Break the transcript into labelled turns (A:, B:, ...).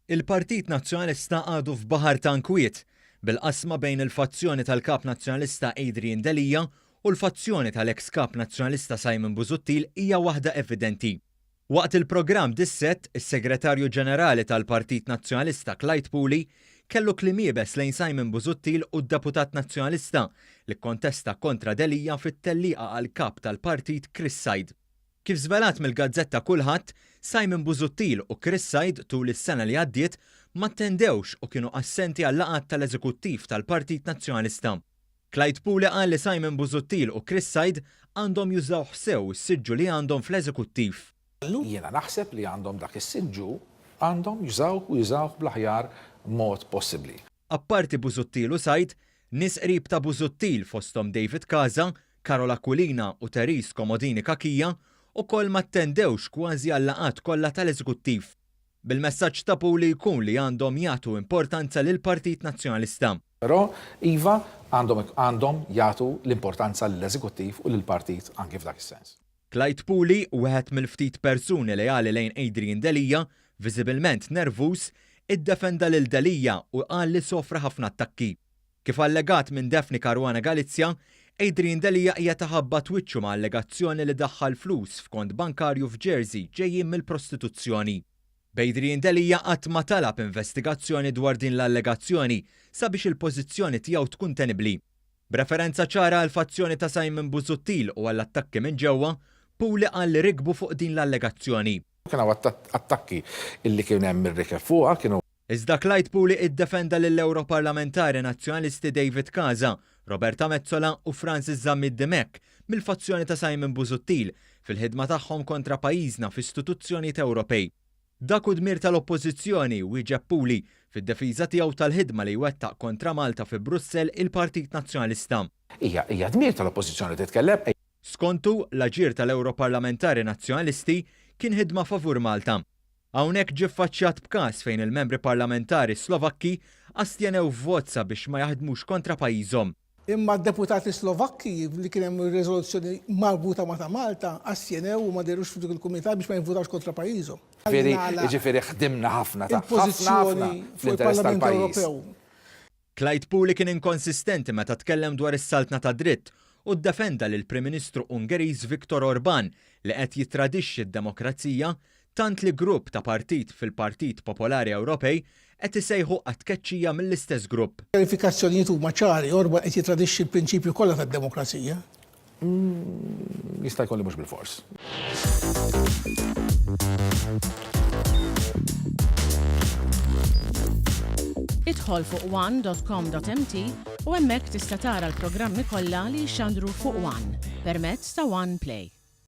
A: Il-Partit Nazzjonalista għadu f'baħar ta' inkwiet bil-qasma bejn il-fazzjoni tal-Kap Nazzjonalista Adrian Delija u l-fazzjoni tal-eks Kap Nazzjonalista Simon Busuttil hija waħda evidenti. Waqt il-programm disset, is-Segretarju Ġenerali tal-Partit Nazzjonalista Clyde Pooley kellu kliem iebes lejn Simon Busuttil u d-Deputat Nazzjonalista li kontesta kontra Delija fit-tellieqa għall-kap tal-partit Chris Said. Kif żvelat mill-Gazzetta Kulħadd, Simon Busuttil u Chris Said tul is-sena li għaddiet ma ttendewx u kienu assenti għall-laqgħat tal-Eżekuttiv tal-Partit Nazzjonalista. Clyde Pooley qal li Simon Busuttil u Chris Said għandhom jużaw ħsew is-siġġu li għandhom fl-Eżekuttiv.
B: Jiena naħseb li għandhom dak is-siġġu għandhom jużawh bl-aħjar mod possibbli.
A: Apparti Busuttil u Said, nies qrib ta' Busuttil fosthom David Kaza, Karola Kulina u Teris Komodini Kakija ukoll ma ttendewx kważi għall-laqgħat kollha tal-Eżekuttiv. Bil-messaġġ ta' Pooley jkun li għandhom jagħtu importanza lill-Partit Nazzjonalista.
B: Però iva għandhom jagħtu l-importanza lill-Eżekuttiv u lill-Partit anke f'dak is-sens.
A: Clyde Pooley, wieħed mill-ftit persuni li għali lejn Adrian Delija, viżibilment nervuż, iddefenda lil Delija u qal li sofra ħafna attakki. Kif allegat minn Defni Caruana Galizja, Adrian Delija hija taħabbat wiċċu ma' allegazzjoni li daħħal flus f'kont bankarju f'Jersey ġejjin mill-prostituzzjoni. B'Adrian Delija qatt ma talab investigazzjoni dwar din l-allegazzjoni sabiex il-pożizzjoni tiegħu tkun tenibbli. B'referenza ċara għal fazzjoni ta' Simon Busuttil u għall-attakki minn ġewwa, Pooley qal li rikbu fuq din l-allegazzjoni.
B: Kien hawn attakki illi kien hemm ir-rikeb fuqha kienu.
A: Iżda Clyde Pooley iddefenda lill-Europarlamentari Nazzjonalisti David Kaza, Roberta Mezzola u Francis Zammid Demek mill-fazzjoni ta' Simon Busuttil fil-ħidma tagħhom kontra pajjiżna f'istituzzjonijiet Ewropej. Dak u dmir tal-Oppożizzjoni wieġeb Pooley fid-defiża tiegħu tal-ħidma li jwettaq kontra Malta fi Brussell il-Partit Nazzjonalista.
B: Hija dmir tal-Oppożizzjoni titkellem.
A: Skont l-aġir tal-Europarlamentari Nazzjonalisti kien ħidma favur Malta. Hawnhekk ġie ffaċċjat b'każ fejn il-membri parlamentari Slovakki astjenew vvozza biex ma jaħdmux kontra pajjiżhom.
C: Imma d-deputati Slovakki li kien hemm riżoluzzjoni marbuta ma' ta' Malta astjenew u ma derux f'dik il-kumitat biex ma jinvutawx kontra pajjiżhom.
B: Jiġifieri ħdimna ħafna
C: il-pożizzjoni fil-Parlament Ewropew.
A: Clyde Pooley kien inkonsistenti meta tkellem dwar is-saltna ta' dritt u ddefenda lil Prim Ministru Ungeriż Viktor Orban li qed jittradixxi d-demokrazija tant li grupp ta' partit fil-Partit Popolari Ewropej qed isejħu għat-tkeċċija mill-istess grupp.
C: Verifikazzjonijiet huma ċari, Orban qed jitradixxi l-prinċipju kollha tad-demokrazija.
B: Jista' jkolli mhux bil-fors.
D: Idħol fuq one.com.mt u hemmhekk tista' tara l-programmi kollha li jxandru fuq One permezz ta' One Play.